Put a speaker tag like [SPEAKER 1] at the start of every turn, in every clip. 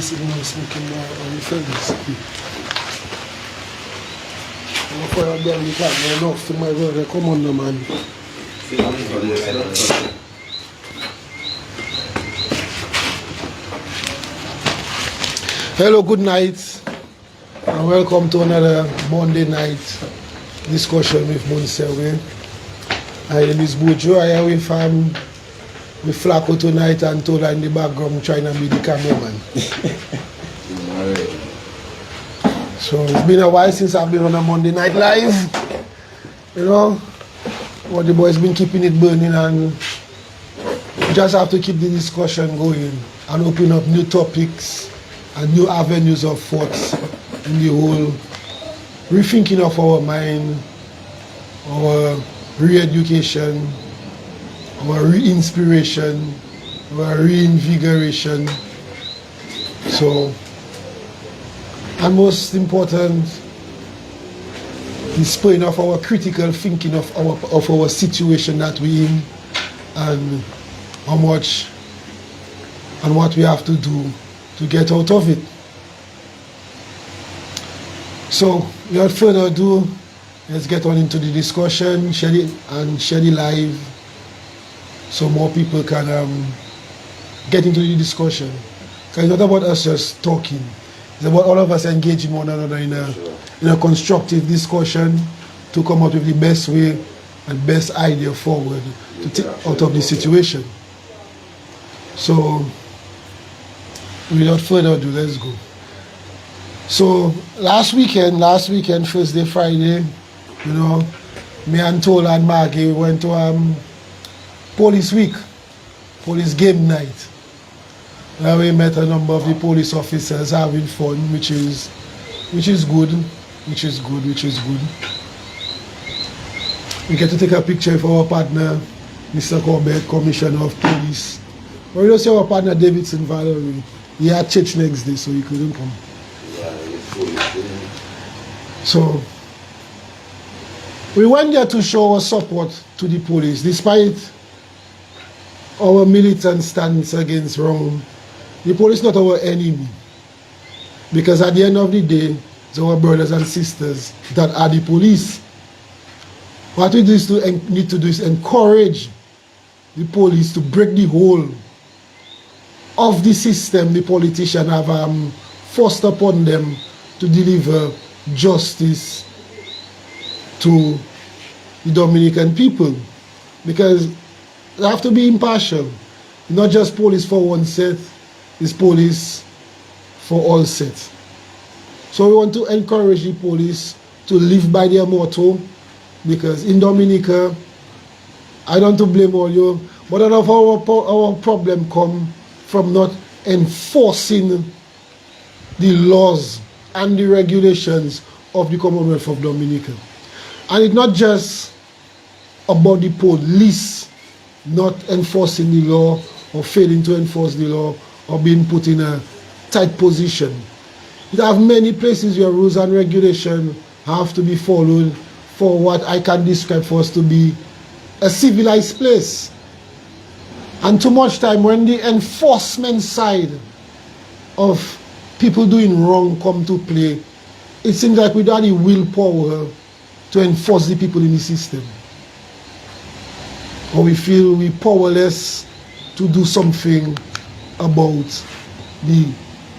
[SPEAKER 1] sitting on smoking on the fence. I'm for a damn the cat, enough to my brother. Come on, no, man. Hello, good night, and welcome to another Monday night discussion with Moun Sewye. My name is Bujo. I am with Flacco tonight and Tola in the background trying to be the cameraman. So it's been a while since I've been on a Monday night live. You know, what the boys been keeping it burning, and we just have to keep the discussion going and open up new topics and new avenues of thoughts in the whole rethinking of our mind, our re-education, our re-inspiration, our re-invigoration. So, and most important, the spurring of our critical thinking of our situation that we're in, and how much and what we have to do to get out of it. So, without further ado, let's get on into the discussion, share it live, so more people can get into the discussion. Because it's not about us just talking. It's about all of us engaging one another in a constructive discussion to come out with the best way and best idea forward to take out of the situation. So, without further ado, let's go. So, last weekend, Thursday, Friday, you know, me and Tola and Maggie went to police week, police game night. Where we met a number of the police officers having fun, which is good. We get to take a picture with our partner, Mr. Corbett, Commissioner of Police. But we don't see our partner Davidson Valerie. He had church next day, so he couldn't come. So we went there to show our support to the police, despite our militant stance against wrong. The police is not our enemy, because at the end of the day, it's our brothers and sisters that are the police. What we need to do is encourage the police to break the whole of the system the politicians have forced upon them to deliver justice to the Dominican people, because they have to be impartial. Not just police for one set, it's police for all sets. So we want to encourage the police to live by their motto, because in Dominica, I don't want to blame all you, but a lot of our problem come from not enforcing the laws and the regulations of the Commonwealth of Dominica. And it's not just about the police not enforcing the law or failing to enforce the law or being put in a tight position. You have many places where rules and regulations have to be followed for what I can describe for us to be a civilized place. And too much time when the enforcement side of people doing wrong come to play, it seems like we don't have the willpower to enforce the people in the system. Or we feel we're powerless to do something about the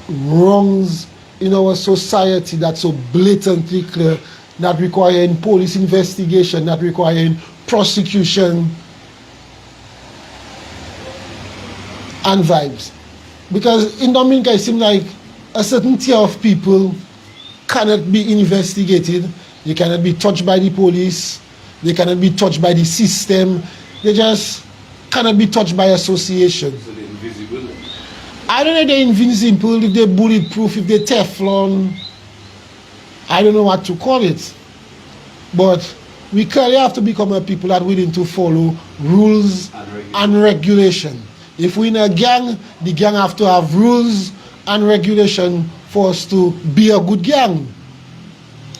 [SPEAKER 1] wrongs in our society that's so blatantly clear, not requiring police investigation, not requiring prosecution and vibes. Because in Dominica it seems like a certain tier of people cannot be investigated, they cannot be touched by the police, they cannot be touched by the system, they just cannot be touched by association.
[SPEAKER 2] So they're invisible.
[SPEAKER 1] I don't know if they're invincible, if they're bulletproof, if they're Teflon. I don't know what to call it. But we clearly have to become a people that are willing to follow rules and regulation. If we're in a gang, the gang have to have rules and regulation for us to be a good gang.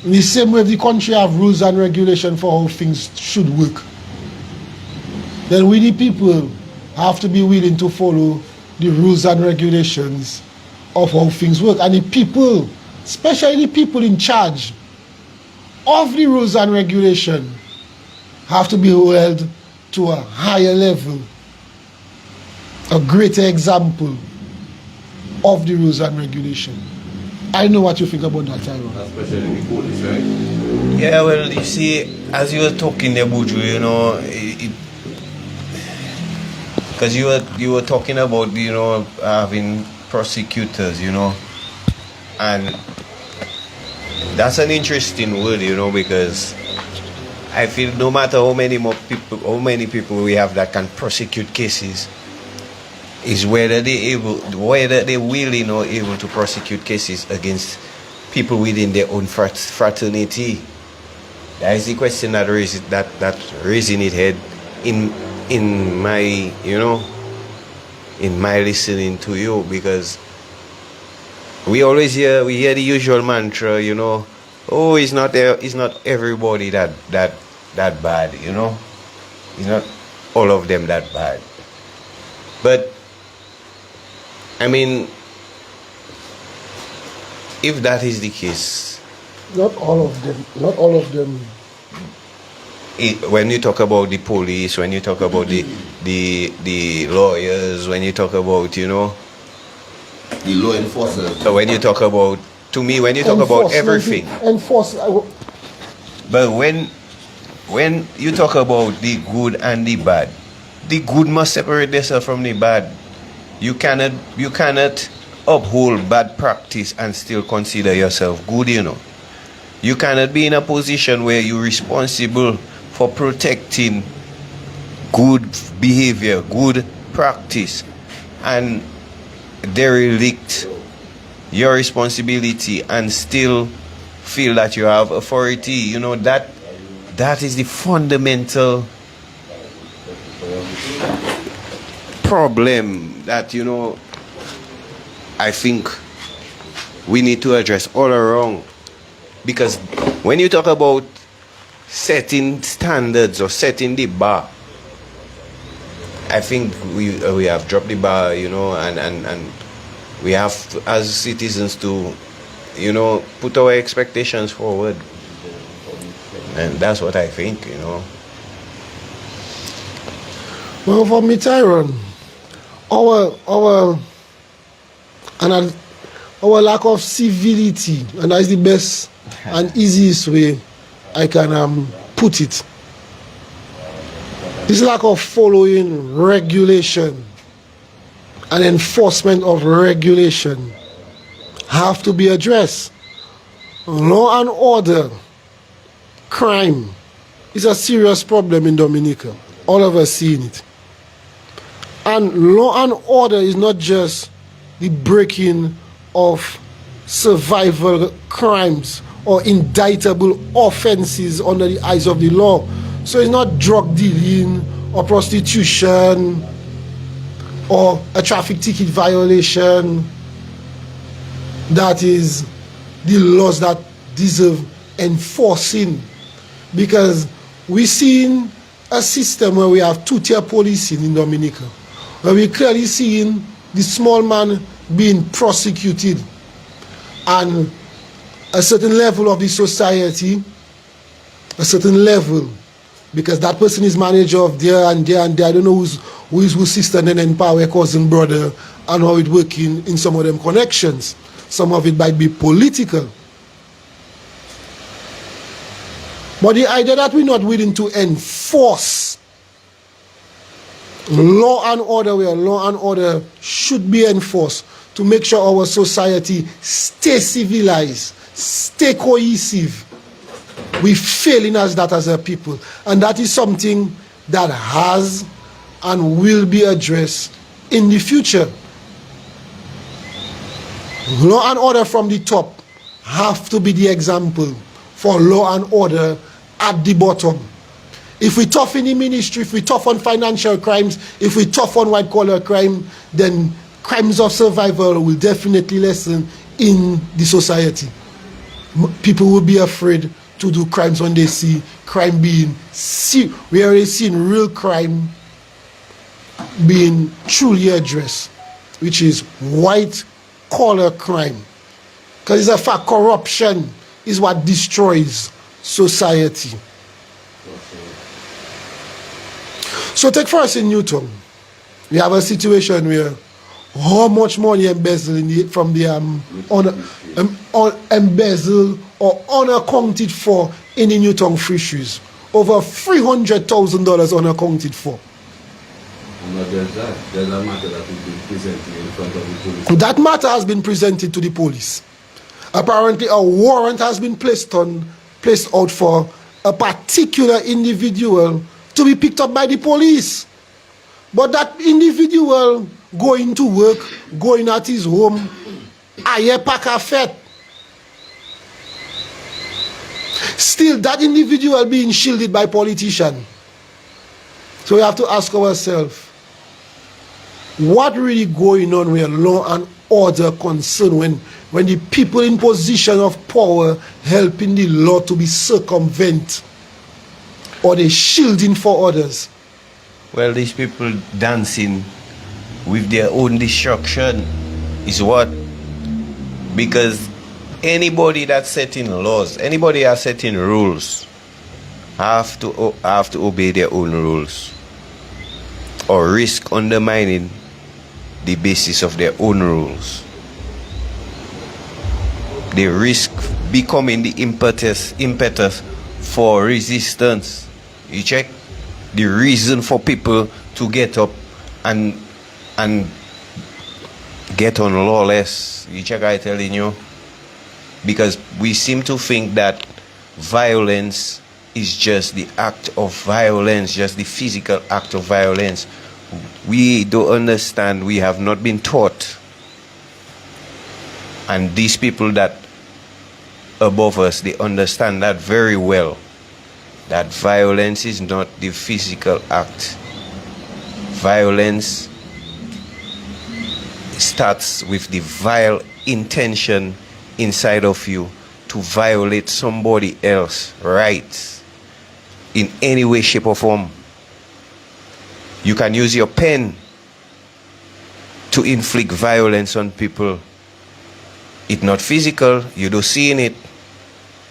[SPEAKER 1] In the same way the country have rules and regulation for how things should work, then we the people have to be willing to follow the rules and regulations of how things work. And the people, especially the people in charge of the rules and regulation, have to be held to a higher level, a greater example of the rules and regulation. I know what you think about that, Tyrone.
[SPEAKER 2] Especially the police, right?
[SPEAKER 3] Yeah, well, you see, as you were talking there, Buju, you know, because you were talking about, you know, having prosecutors, you know, and that's an interesting word, you know, because I feel no matter how many people we have that can prosecute cases, is whether they really know able to prosecute cases against people within their own fraternity. That is the question that raising its head in my, you know, in my listening to you, because we hear the usual mantra, you know, oh, it's not everybody that bad, you know, it's not all of them that bad. But I mean, if that is the case,
[SPEAKER 1] not all of them.
[SPEAKER 3] When you talk about the police, when you talk about the lawyers, when you talk about, you know,
[SPEAKER 2] the law enforcers.
[SPEAKER 3] So when you talk about, to me, when you talk about everything, but when you talk about the good and the bad, the good must separate themselves from the bad. You cannot uphold bad practice and still consider yourself good, you know. You cannot be in a position where you're responsible for protecting good behavior, good practice, and derelict your responsibility and still feel that you have authority. You know, that is the fundamental problem that, you know, I think we need to address all around. Because when you talk about setting standards or setting the bar, I think we have dropped the bar, you know, and we have to, as citizens, to, you know, put our expectations forward. And that's what I think, you know.
[SPEAKER 1] Well, for me, Tyrone, our lack of civility, and that's the best and easiest way I can put it. This lack of following regulation and enforcement of regulation have to be addressed. Law and order, crime is a serious problem in Dominica. All of us seeing it. And law and order is not just the breaking of survival crimes or indictable offenses under the eyes of the law. So it's not drug dealing or prostitution or a traffic ticket violation that is the laws that deserve enforcing. Because we're seeing a system where we have two-tier policing in Dominica, where we're clearly seeing the small man being prosecuted and a certain level of the society, a certain level, because that person is manager of there and there and there. I don't know who is whose sister and then power, cousin, brother, and how it working in some of them connections. Some of it might be political. But the idea that we're not willing to enforce law and order, where law and order should be enforced, to make sure our society stay civilized, stay cohesive, we're failing as that as a people. And that is something that has and will be addressed in the future. Law and order from the top have to be the example for law and order at the bottom. If we tough in the ministry, if we tough on financial crimes, if we tough on white collar crime, then crimes of survival will definitely lessen in the society. People will be afraid to do crimes when they see crime being we already seen real crime being truly addressed, which is white color crime. Because it's a fact, corruption is what destroys society. So take for us in Newton, we have a situation where how much money embezzled from the embezzled or unaccounted for in the Newton fisheries. Over $300,000 unaccounted for.
[SPEAKER 2] But there's a matter that has been presented in front of the police.
[SPEAKER 1] That matter has been presented to the police. Apparently a warrant has been placed out for a particular individual to be picked up by the police. But that individual going to work, going at his home, aye pack a fet. Still, that individual being shielded by politicians. So we have to ask ourselves, what really going on with law and order concern when the people in position of power helping the law to be circumvent, or they shielding for others?
[SPEAKER 3] Well, these people dancing with their own destruction is what? Because anybody that's setting laws, anybody that's setting rules, have to obey their own rules, or risk undermining the basis of their own rules. They risk becoming the impetus for resistance. You check the reason for people to get up and get on lawless. You check, I telling you, because we seem to think that violence is just the act of violence, just the physical act of violence. We don't understand, we have not been taught. And these people that above us, they understand that very well, that violence is not the physical act. Violence starts with the vile intention inside of you to violate somebody else's rights in any way, shape or form. You can use your pen to inflict violence on people. It's not physical, you don't see in it,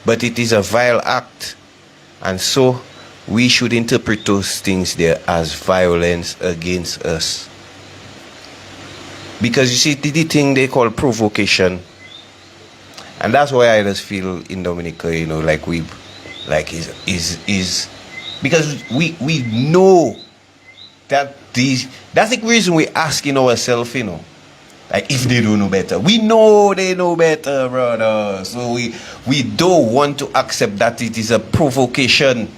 [SPEAKER 3] but it is a vile act. And so we should interpret those things there as violence against us. Because you see, the thing they call provocation, and that's why I just feel in Dominica, you know, like is because we know that that's the reason we're asking ourselves, you know, like if they don't know better. We know they know better, brother. So we don't want to accept that it is a provocation,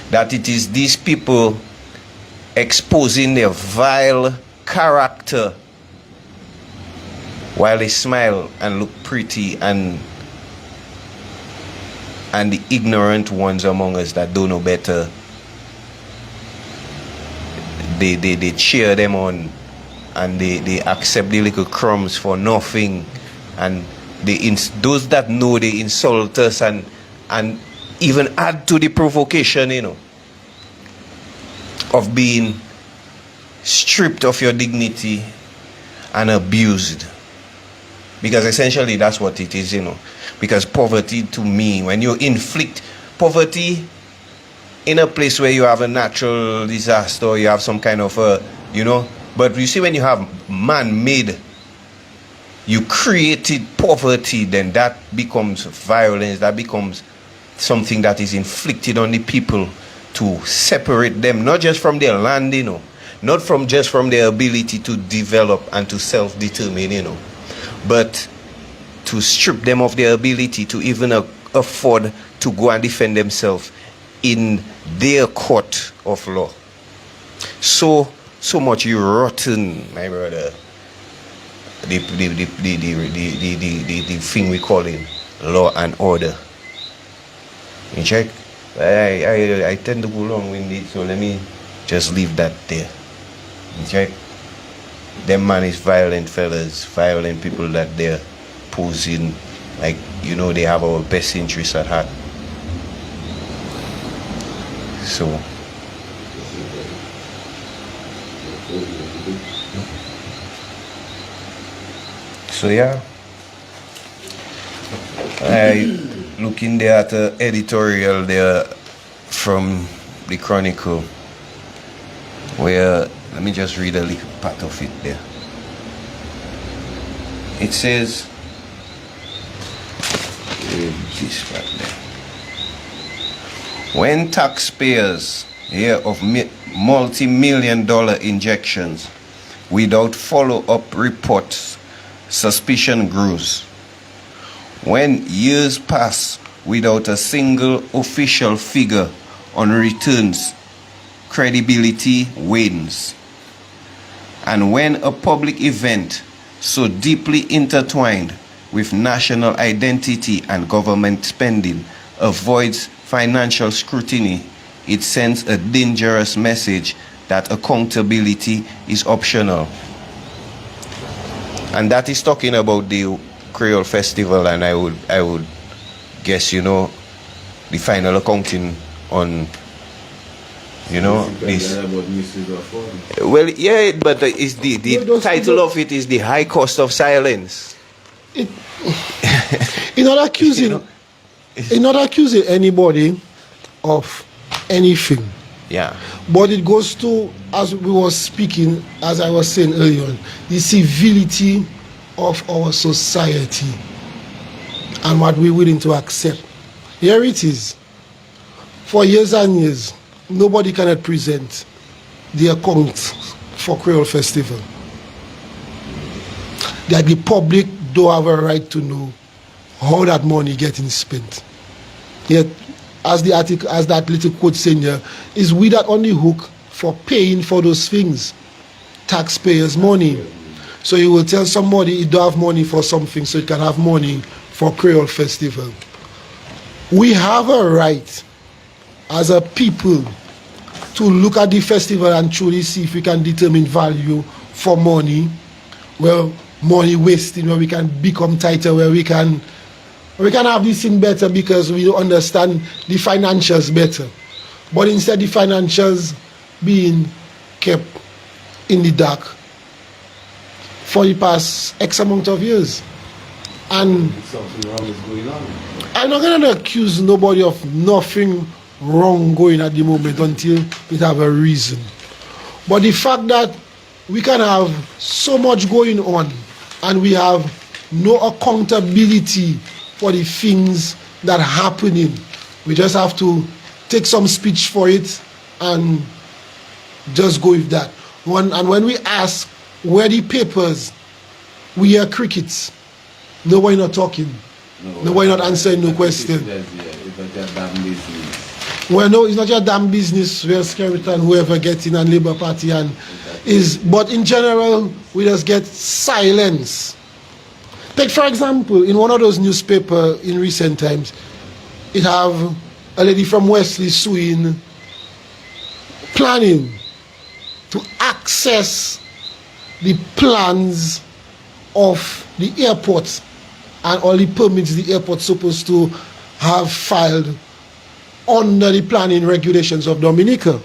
[SPEAKER 3] that it is these people exposing their vile character while they smile and look pretty, and the ignorant ones among us that don't know better, they cheer them on, and they accept the little crumbs for nothing, and those that know, they insult us and even add to the provocation, you know, of being stripped of your dignity and abused. Because essentially that's what it is, you know. Because poverty, to me, when you inflict poverty in a place where you have a natural disaster, or you have some kind of you know, but you see, when you have man-made, you created poverty, then that becomes violence, that becomes something that is inflicted on the people to separate them, not just from their land, you know, not just from their ability to develop and to self-determine, you know, but to strip them of their ability to even afford to go and defend themselves in their court of law. So much you rotten, my brother, the thing we call in law and order. You check? I tend to go long-winded, so let me just leave that there. You check? Them man is violent fellas, violent people that they're posing like, you know, they have our best interests at heart. So So yeah, I looking there at the editorial there from the Chronicle, where let me just read a little part of it there. It says this part there. When taxpayers hear of multi-million-dollar injections without follow-up reports, suspicion grows. When years pass without a single official figure on returns, credibility wanes. And when a public event so deeply intertwined with national identity and government spending avoids financial scrutiny, it sends a dangerous message that accountability is optional. And that is talking about the Creole Festival, and I would guess, you know, the final accounting on, you know, this. Well, yeah, but is the title of it is The High Cost of Silence.
[SPEAKER 1] You're not accusing, you're not accusing anybody of anything.
[SPEAKER 3] Yeah.
[SPEAKER 1] But it goes to, as we were speaking, as I was saying earlier, the civility of our society and what we're willing to accept. Here it is. For years and years, nobody cannot present the account for Creole Festival. That the public don't have a right to know how that money getting spent. Yet, as the article, as that little quote saying here, is we that on the hook for paying for those things, taxpayers' money. So you will tell somebody you don't have money for something, so you can have money for Creole Festival. We have a right as a people to look at the festival and truly see if we can determine value for money. Well, money wasting, where we can become tighter, where we can have this thing better because we don't understand the financials better. But instead the financials being kept in the dark for the past X amount of years. And
[SPEAKER 2] something wrong is going on.
[SPEAKER 1] I'm not going to accuse nobody of nothing wrong going at the moment until it have a reason. But the fact that we can have so much going on and we have no accountability for the things that are happening, we just have to take some speech for it and just go with that. And when we ask where the papers, we hear crickets. Nobody not talking. Nobody not answering no question. Well, no, it's not your damn business where Skeleton, whoever gets in and Labour Party and is, but in general, we just get silence. Take for example, in one of those newspapers in recent times, it have a lady from Wesley suing, planning to access the plans of the airport and all the permits the airport's supposed to have filed under the planning regulations of Dominica.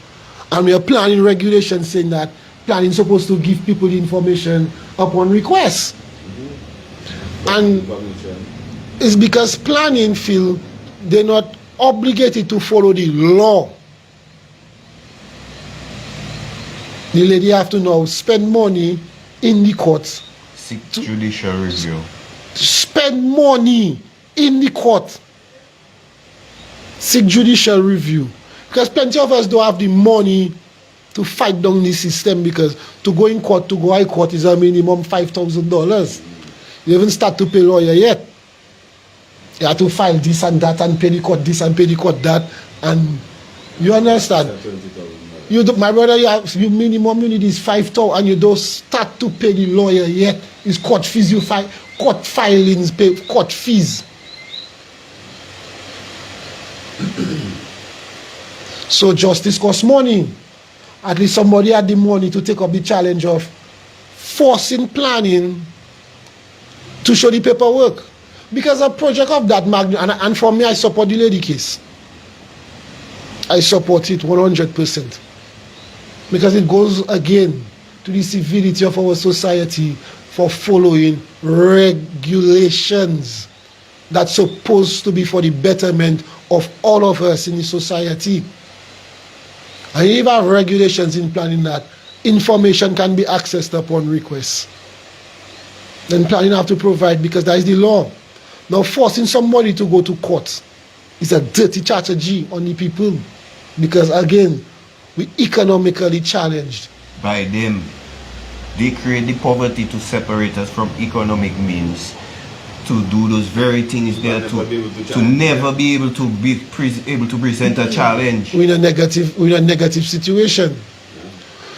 [SPEAKER 1] And we are planning regulations saying that planning is supposed to give people the information upon request. And it's because planning feel they're not obligated to follow the law. The lady have to now spend money in the courts.
[SPEAKER 3] Seek judicial review.
[SPEAKER 1] Spend money in the court. Seek judicial review. Because plenty of us don't have the money to fight down the system, because to go in court, to go high court is a minimum $5,000. You haven't start to pay lawyer yet. You have to file this and that and pay the court this and pay the court that. And you understand? You do, my brother, you minimum you need is 5,000 and you don't start to pay the lawyer yet. It's court fees you file, court filings, pay court fees. So justice costs money. At least somebody had the money to take up the challenge of forcing planning to show the paperwork. Because a project of that magnitude, and for me, I support the lady case. I support it 100%. Because it goes again to the civility of our society for following regulations that's supposed to be for the betterment of all of us in the society. And if you have regulations in planning that information can be accessed upon request, then planning have to provide, because that is the law. Now forcing somebody to go to court is a dirty strategy on the people, because again, we economically challenged.
[SPEAKER 3] By them, they create the poverty to separate us from economic means, to do those very things there, to never be able to present a challenge.
[SPEAKER 1] We're in a negative situation.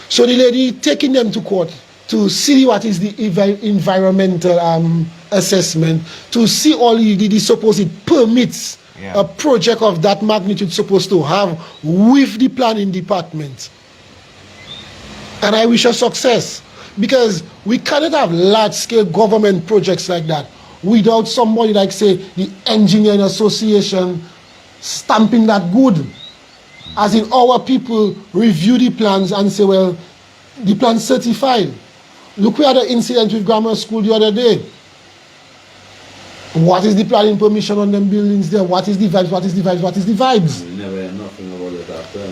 [SPEAKER 1] So the lady taking them to court to see what is the environmental assessment, to see all the supposed permits a project of that magnitude supposed to have with the planning department. And I wish her success, because we cannot have large-scale government projects like that without somebody like, say, the Engineering Association stamping that good. As in, our people review the plans and say, well, the plan's certified. Look, we had an incident with grammar school the other day. What is the planning permission on them buildings there? What is the vibes? What is the vibes? What is the vibes?
[SPEAKER 2] We never heard nothing about it after.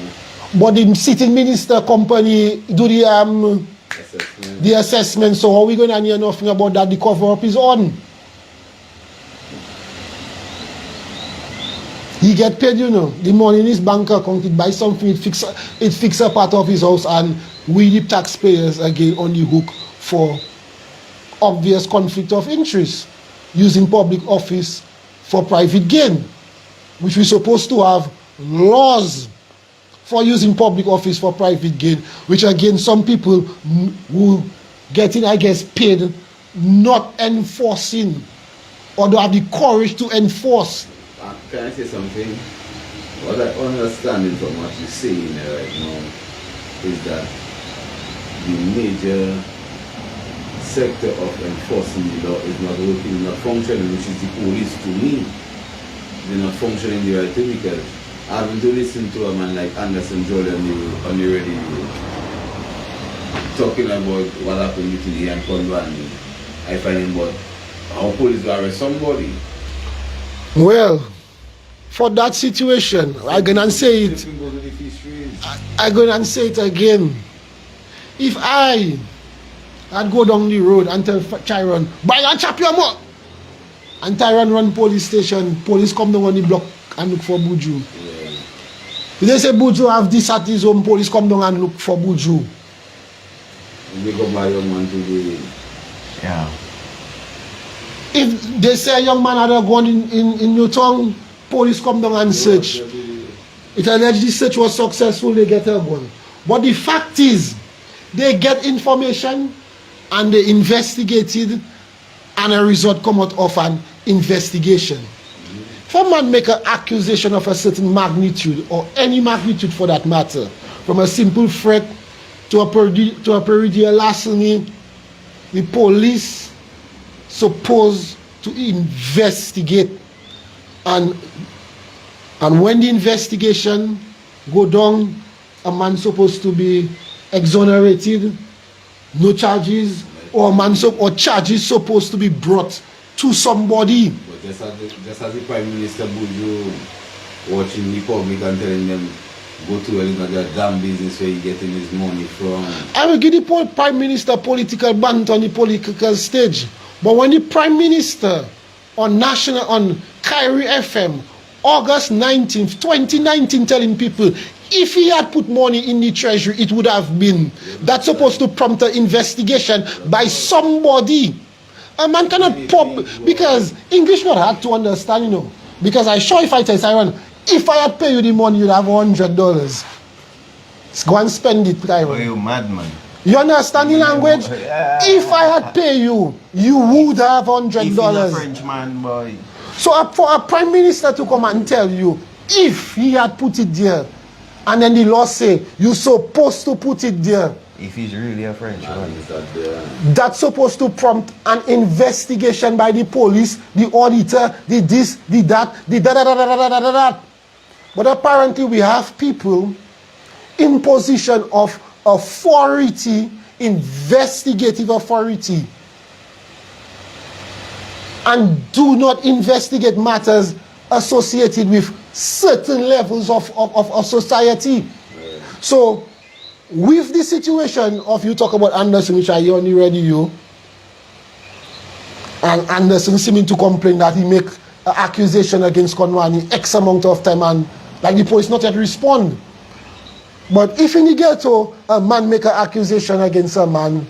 [SPEAKER 1] But the sitting minister company do the assessment. So how are we going to hear nothing about that? The cover-up is on. He get paid, you know, the money in his bank account, it buy something, it fix a part of his house, and we the taxpayers again on the hook for obvious conflict of interest, using public office for private gain, which we're supposed to have laws for using public office for private gain, which again some people who getting, I guess, paid not enforcing, or don't have the courage to enforce.
[SPEAKER 2] Can I say something? What I understand from what you're saying right now is that the major sector of enforcing the law is not working, not functioning, which is the police to me. They're not functioning the right way, because having to listen to a man like Anderson Jordan on the radio talking about what happened between the and Convani, I find him, but how police will arrest somebody?
[SPEAKER 1] Well, for that situation, I'm gonna say it. I'm gonna say it again. If I'd go down the road and tell Tyron, "Buy and chop your mouth," and Tyron run police station, police come down on the block and look for Buju. If they say Buju have this at his home, police come down and look for Buju.
[SPEAKER 2] They go buy your man to do it.
[SPEAKER 3] Yeah.
[SPEAKER 1] If they say a young man had a gun in Newtown, police come down and search. It alleged the search was successful, they get a gun. But the fact is, they get information and they investigated, and a result come out of an investigation. If a man make an accusation of a certain magnitude, or any magnitude for that matter, from a simple threat to a peridea larceny, the police supposed to investigate, and when the investigation go down, a man supposed to be exonerated, no charges, or or charges supposed to be brought to somebody.
[SPEAKER 2] But just as the Prime Minister Buju watching the public and telling them, go to their damn business where he getting his money from.
[SPEAKER 1] I will give the Prime Minister political banter on the political stage. But when the Prime Minister on Kyrie FM, August 19th, 2019, telling people, if he had put money in the treasury, it would have been. That's supposed to prompt an investigation by somebody. A man cannot because English not hard to understand, you know. Because I sure if I tell Siren, if I had paid you the money, you'd have $100. Go and spend it, Tyron.
[SPEAKER 3] Oh, you madman.
[SPEAKER 1] You understand the language? If I had paid you, you would have $100.
[SPEAKER 3] If he's a Frenchman, boy.
[SPEAKER 1] So for a Prime Minister to come and tell you, if he had put it there, and then the law say, you're supposed to put it there.
[SPEAKER 3] If he's really a Frenchman.
[SPEAKER 1] That's supposed to prompt an investigation by the police, the auditor, the this, the that, the da-da-da-da-da-da-da-da. But apparently we have people in position of authority investigative authority and do not investigate matters associated with certain levels of society. So, with the situation of you talk about Anderson, which I only read you, and Anderson seeming to complain that he make an accusation against Konwani X amount of time and like the police not yet respond. But if in the ghetto, a man make an accusation against a man,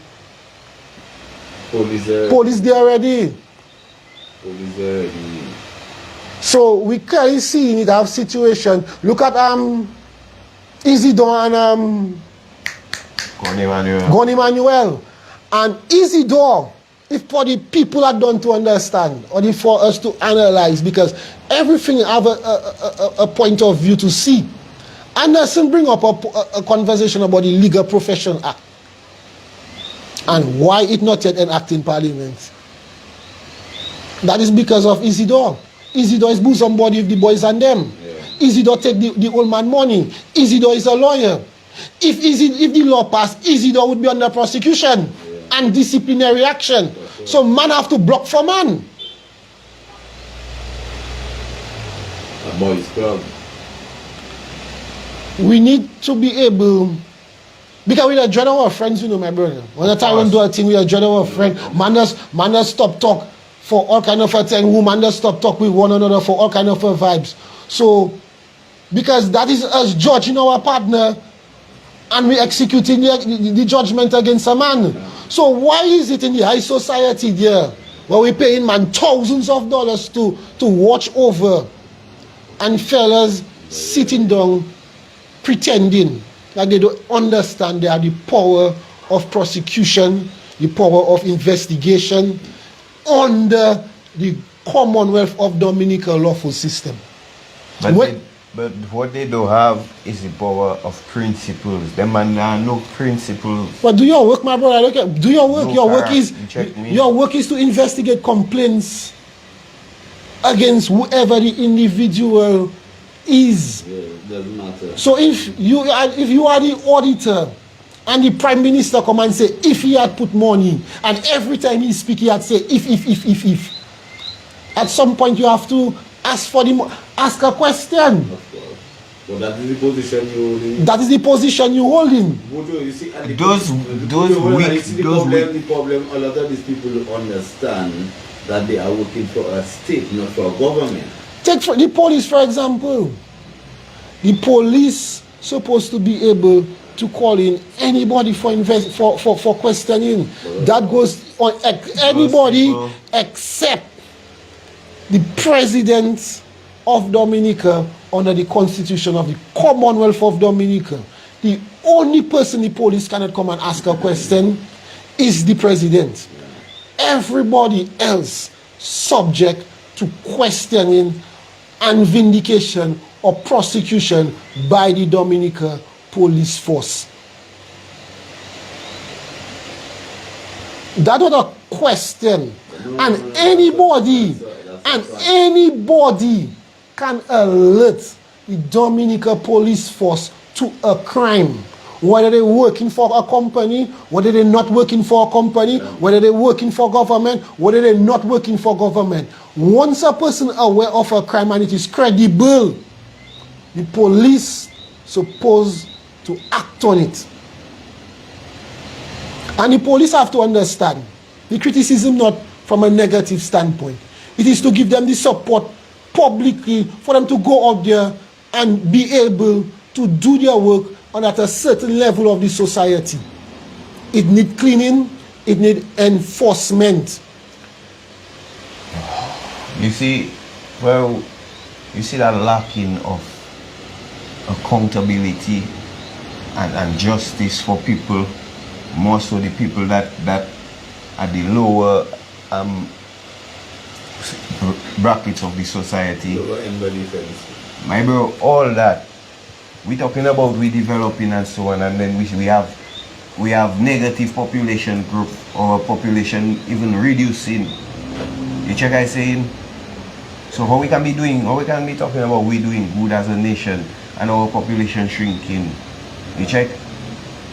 [SPEAKER 1] police there already.
[SPEAKER 2] Police there already.
[SPEAKER 1] So we clearly see in it have situation. Look at Isidore and Goni Manuel. And Isidore, if for the people are done to understand, or if for us to analyze, because everything have a point of view to see. Anderson bring up a conversation about the Legal Profession Act and why it not yet enacted in Parliament. That is because of Isidore. Isidore is bosom body with the boys and them. Yeah. Isidore take the old man money. Isidore is a lawyer. If the law passed, Isidore would be under prosecution and disciplinary action. So man have to block for man.
[SPEAKER 2] A boys club.
[SPEAKER 1] We need to be able, because we are general friends, you know, my brother. When the time we do a thing, we are general friends. Man stop talk for all kind of a thing. Woman stop talk with one another for all kind of vibes. So, because that is us judging our partner and we executing the judgment against a man. So why is it in the high society there where we paying man thousands of dollars to watch over and fellas sitting down pretending like they don't understand they are the power of prosecution, the power of investigation under the Commonwealth of Dominica lawful system.
[SPEAKER 3] But what they don't have is the power of principles. Them man are no principles.
[SPEAKER 1] But do your work, my brother. Do your work.
[SPEAKER 3] No,
[SPEAKER 1] your work is to investigate complaints against whoever the individual is.
[SPEAKER 2] Yeah, it doesn't matter.
[SPEAKER 1] So if you are the auditor and the Prime Minister come and say if he had put money, and every time he speak he had say if, at some point you have to ask a question.
[SPEAKER 2] Of course. But that is the position you holding.
[SPEAKER 1] That is the position you holding.
[SPEAKER 2] You see, and the problem, a lot of these people understand that they are working for a state, not for a government.
[SPEAKER 1] Take for the police, for example. The police supposed to be able to call in anybody for questioning. That goes on anybody except the President of Dominica under the Constitution of the Commonwealth of Dominica. The only person the police cannot come and ask a question is the President. Everybody else subject to questioning and vindication or prosecution by the Dominica police force. That was a question, and anybody can alert the Dominica police force to a crime, whether they're working for a company, whether they're not working for a company, whether they're working for government, whether they're not working for government. Once a person aware of a crime and it is credible, the police supposed to act on it. And the police have to understand the criticism not from a negative standpoint. It is to give them the support publicly for them to go out there and be able to do their work on at a certain level of the society. It need cleaning, it need enforcement.
[SPEAKER 3] You see that lacking of accountability and justice for people, more so the people that are the lower brackets of the society. My bro, all that we talking about, we developing and so on, and then we have negative population growth or population even reducing. You check I saying? So how we can be talking about we doing good as a nation and our population shrinking? You check?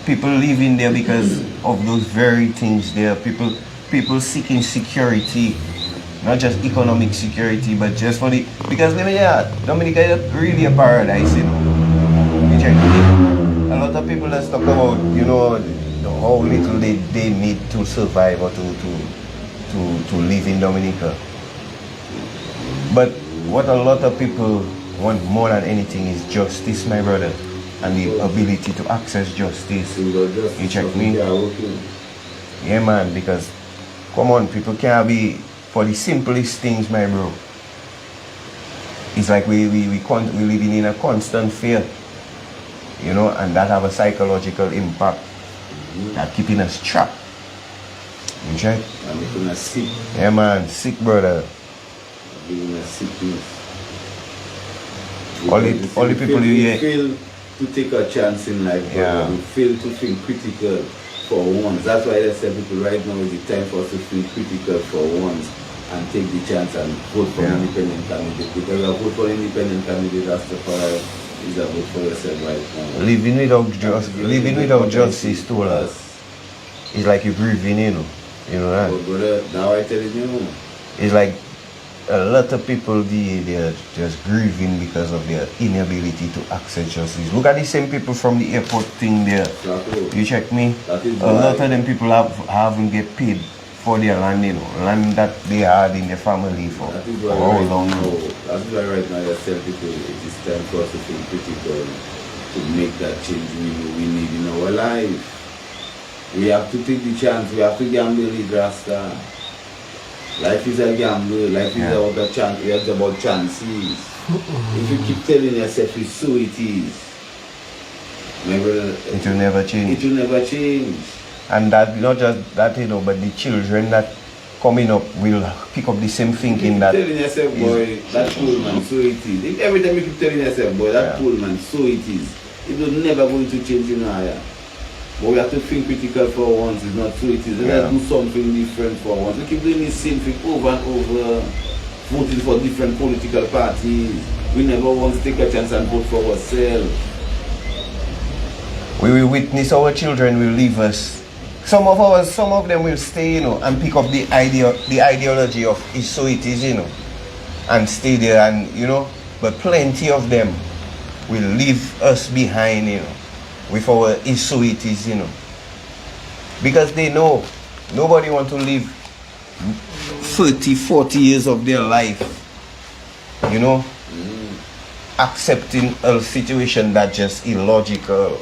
[SPEAKER 3] people living there because of those very things there. People seeking security, not just economic security, but just for the, because Dominica is really a paradise, you know. You check it. A lot of people let's talk about, you know, how little they need to survive or to live in Dominica. But what a lot of people want more than anything is justice, my brother, and the ability to access justice. You check me? Yeah, man, because come on, people can't be for the simplest things, my bro. It's like we living in a constant fear, you know, and that have a psychological impact that keeping us trapped. You check?
[SPEAKER 2] And making us sick.
[SPEAKER 3] Yeah, man, sick, brother.
[SPEAKER 2] Giving us sickness.
[SPEAKER 3] All the people
[SPEAKER 2] we fail to take a chance in life.
[SPEAKER 3] Yeah.
[SPEAKER 2] We fail to think critical for once. That's why I say people right now is the time for us to think critical for once and take the chance and vote for an independent candidate. Because a vote for an independent candidate, that's the fire is a vote for yourself right now.
[SPEAKER 3] Living without justice to us. It's like you're breathing in, you know that?
[SPEAKER 2] But brother, now I tell you,
[SPEAKER 3] it's like a lot of people they're just grieving because of their inability to access justice. Look at the same people from the airport thing there. You check me? A lot of them people haven't get paid for their land, you know, land that they had in their family for how long.
[SPEAKER 2] That's why right now I tell people it is time for us to think critical to make that change we need in our life. We have to take the chance, we have to gamble it, Rasta. Life is a gamble, life is about a chance, it's about chances. If you keep telling yourself it's so it is, my brother,
[SPEAKER 3] it will never change.
[SPEAKER 2] It will never change.
[SPEAKER 3] And that not just that, you know, but the children that coming up will pick up the same thinking that
[SPEAKER 2] telling yourself, boy, that poor man, so it is. If every time you keep telling yourself, boy, that poor man, so it is, it will never going to change in higher. But we have to think critical for once, it's not so it is. Let's do something different for once. We keep doing the same thing over and over, voting for different political parties. We never want to take a chance and vote for ourselves.
[SPEAKER 3] We will witness our children will leave us. Some of them will stay, you know, and pick up the ideology of it's so it is, you know, and stay there, and you know, but plenty of them will leave us behind, you know, with our it's so it is, you know, because they know nobody want to live 30-40 years of their life, you know, accepting a situation that just illogical.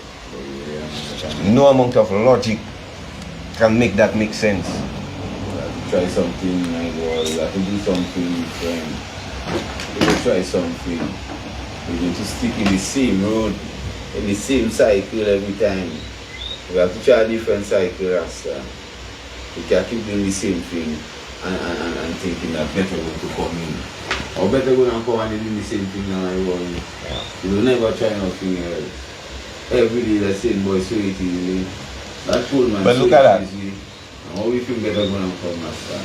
[SPEAKER 3] No amount of logic can make that make sense.
[SPEAKER 2] Try something, my boy. You have to do something different. You have to try something. You need to stick in the same road, in the same cycle every time. We have to try a different cycle, Rasta. You can't keep doing the same thing and thinking that better going to come in. Or better going to come and do the same thing now, my boy. You will never try nothing else. Every day the same boy, so it is. That cool man.
[SPEAKER 3] But look at that.
[SPEAKER 2] How we feel better going to come, Master?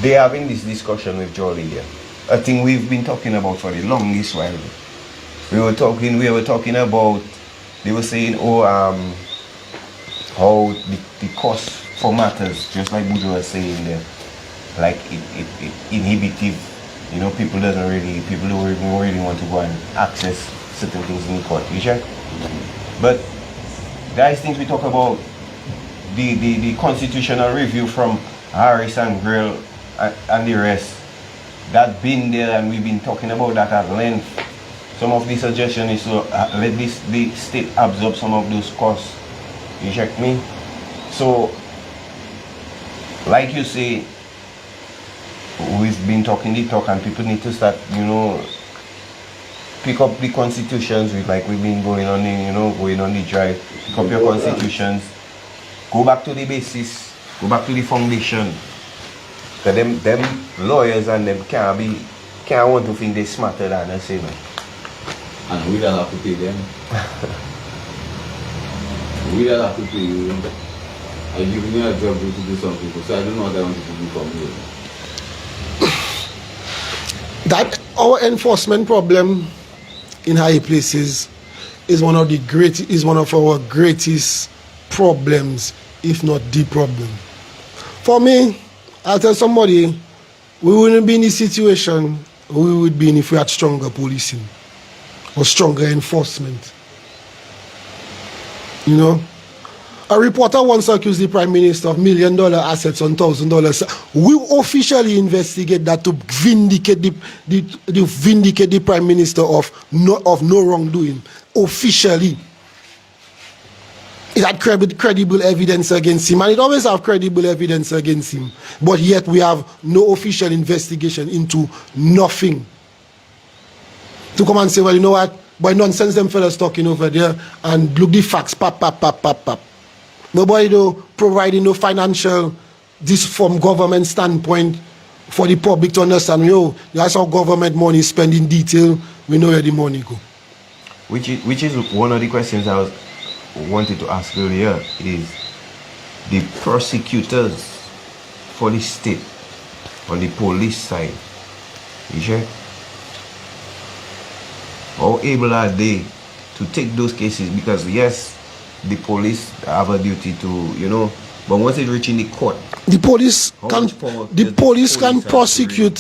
[SPEAKER 3] They having this discussion with Jolly here. A thing we've been talking about for the longest while. We were talking about, they were saying, how the cost for matters, just like Buju was saying there, like it inhibitive. You know, people don't really want to go and access certain things in the court. You check? But guys, things we talk about the constitutional review from Harris and Grill and the rest, that been there, and we've been talking about that at length. Some of the suggestion is to let the state absorb some of those costs. You check me? So, like you say, we've been talking the talk, and people need to start, you know, pick up the constitutions with, like we've been going on the drive. Pick up your constitutions, go back to the basis, go back to the foundation. Cause them lawyers and them can't want to think they smarter than us, you know.
[SPEAKER 2] And we don't have to pay them. We don't have to pay you. I give me a job to do something, so I don't know what I want to do from you.
[SPEAKER 1] That our enforcement problem in high places is one of our greatest problems, if not the problem. For me, I'll tell somebody, we wouldn't be in the situation we would be in if we had stronger policing or stronger enforcement. You know? A reporter once accused the Prime Minister of $1 million assets on $1,000. We officially investigate that to vindicate the Prime Minister of no wrongdoing. Officially. It had credible evidence against him, and it always have credible evidence against him. But yet we have no official investigation into nothing. To come and say, well, you know what? By nonsense them fellas talking over there, and look the facts, pap. Nobody do providing no financial, this from government standpoint for the public to understand, yo, that's how government money is spent in detail, we know where the money go.
[SPEAKER 3] Which is one of the questions I wanted to ask earlier, is the prosecutors for the state on the police side, you sure? How able are they to take those cases? Because yes, the police have a duty to, you know, but once it reaches the court, the police can prosecute.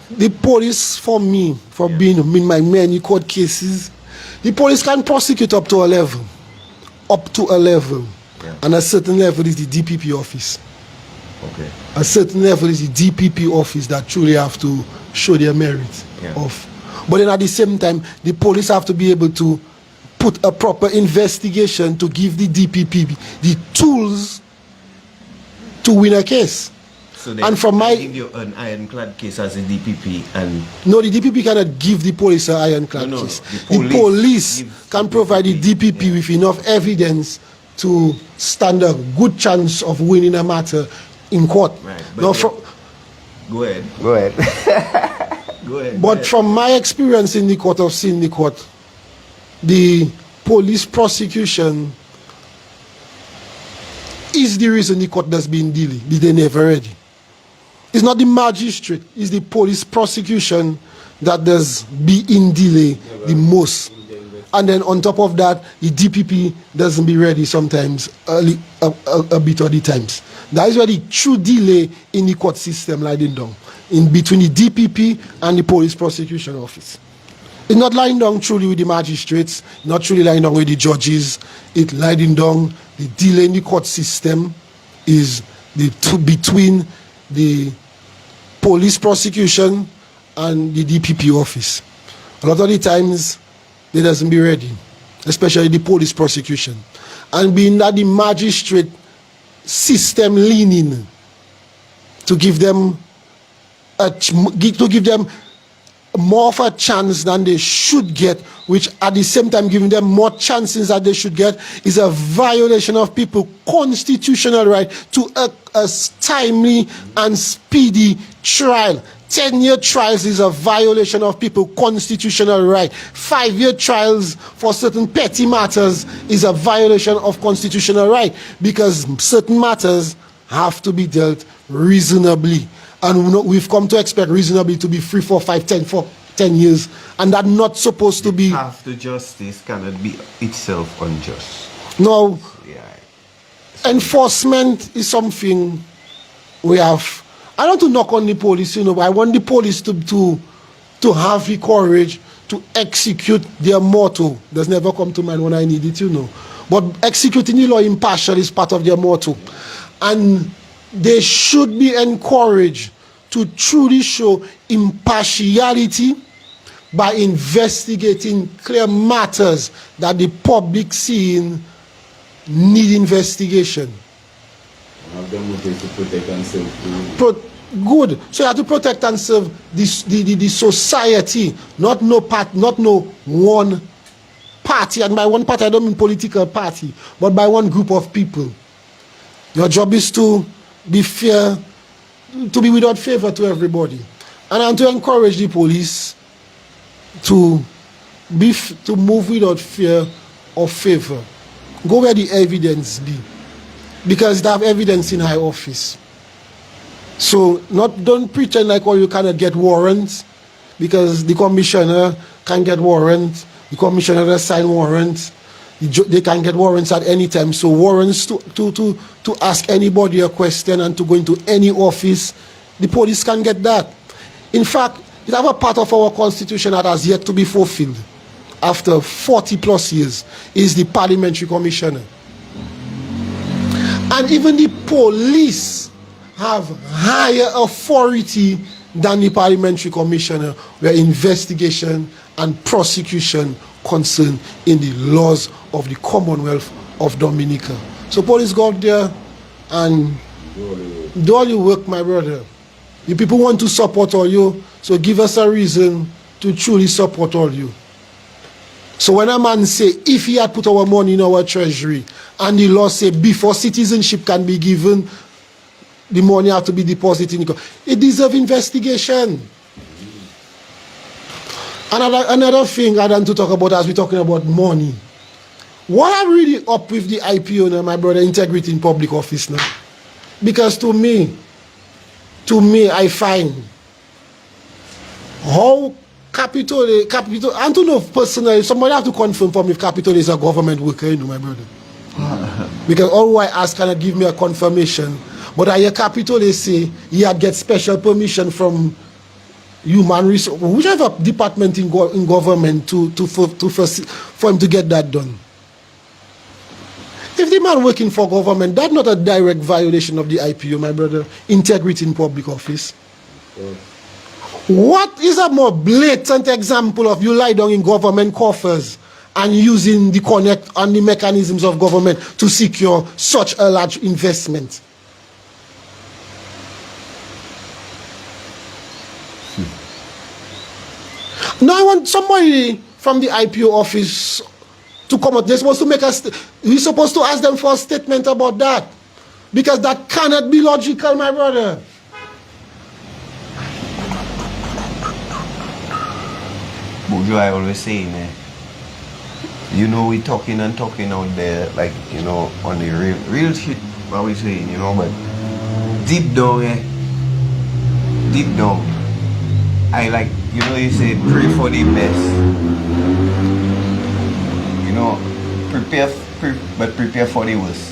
[SPEAKER 3] The police, for me, for being in my many court cases, the police can prosecute up to a level. Yeah. And a certain level is the DPP office. Okay.
[SPEAKER 1] A certain level is the DPP office that truly have to show their merit of. But then at the same time, the police have to be able to put a proper investigation to give the DPP the tools to win a case.
[SPEAKER 3] So they give you an ironclad case as a DPP, and
[SPEAKER 1] no, the DPP cannot give the police an ironclad case. The police can provide the DPP with enough evidence to stand a good chance of winning a matter in court.
[SPEAKER 3] Right.
[SPEAKER 1] Now,
[SPEAKER 3] go ahead.
[SPEAKER 1] But from my experience in the court, I've seen the court, the police prosecution is the reason the court has been dealing. They never ready. It's not the magistrate, it's the police prosecution that does be in delay the most. And then on top of that, the DPP doesn't be ready sometimes, early, a bit of the times. That is where the true delay in the court system lying down, in between the DPP and the police prosecution office. It's not lying down truly with the magistrates, not truly lying down with the judges. It's lying down, the delay in the court system is between the police prosecution and the DPP office. A lot of the times, they doesn't be ready, especially the police prosecution. And being that the magistrate system leaning to give them more of a chance than they should get, which at the same time giving them more chances that they should get, is a violation of people's constitutional right to a timely and speedy trial. 10-year trials is a violation of people's constitutional right. 5-year trials for certain petty matters is a violation of constitutional right, because certain matters have to be dealt reasonably. And we've come to expect reasonably to be 3, 4, 5, 10 years. And that's not supposed to be.
[SPEAKER 3] The path to justice cannot be itself unjust.
[SPEAKER 1] No. Yeah. Enforcement is something we have. I don't want to knock on the police, you know, but I want the police to have the courage to execute their motto. Does never come to mind when I need it, you know. But executing the law impartially is part of their motto. And they should be encouraged to truly show impartiality by investigating clear matters that the public seeing need investigation.
[SPEAKER 2] To protect and serve.
[SPEAKER 1] Good. So you have to protect and serve the society, not no one party. And by one party, I don't mean political party, but by one group of people. Your job is to be fair, to be without favor to everybody, and to encourage the police to move without fear or favor. Go where the evidence be, because they have evidence in high office. So don't pretend like, oh, you cannot get warrants, because the commissioner can get warrants The commissioner does sign warrants. They can get warrants at any time. So warrants to ask anybody a question and to go into any office, the police can get that. In fact, it have a part of our constitution that has yet to be fulfilled after 40 plus years is the parliamentary commissioner. And even the police have higher authority than the parliamentary commissioner where investigation and prosecution concern in the laws of the Commonwealth of Dominica. So police go out there and do all your work, my brother. The people want to support all you, so give us a reason to truly support all you. So when a man say, if he had put our money in our treasury, and the law say before citizenship can be given, the money have to be deposited in it deserves investigation. Another thing I want to talk about as we're talking about money. What I'm really up with the IPO now, my brother, integrity in public office now. Because to me, I find how Capital, I don't know personally, somebody have to confirm for me if Capital is a government worker, you know, my brother. Because all I ask cannot give me a confirmation. But I hear Capital, they say he had get special permission from human resource, whichever department in government for him to get that done. If the man working for government, that's not a direct violation of the IPO, my brother. Integrity in public office. What is a more blatant example of you lie down in government coffers and using the connect and the mechanisms of government to secure such a large investment? Now I want somebody from the IPO office to come out. They're supposed to make us. We're supposed to ask them for a statement about that, because that cannot be logical, my brother.
[SPEAKER 3] Bojo, I always say, man, you know, we talking and talking out there, like, you know, on the real shit, what we saying, you know, but deep down, deep down, I like, you know, you say pray for the best, you know, prepare for the worst.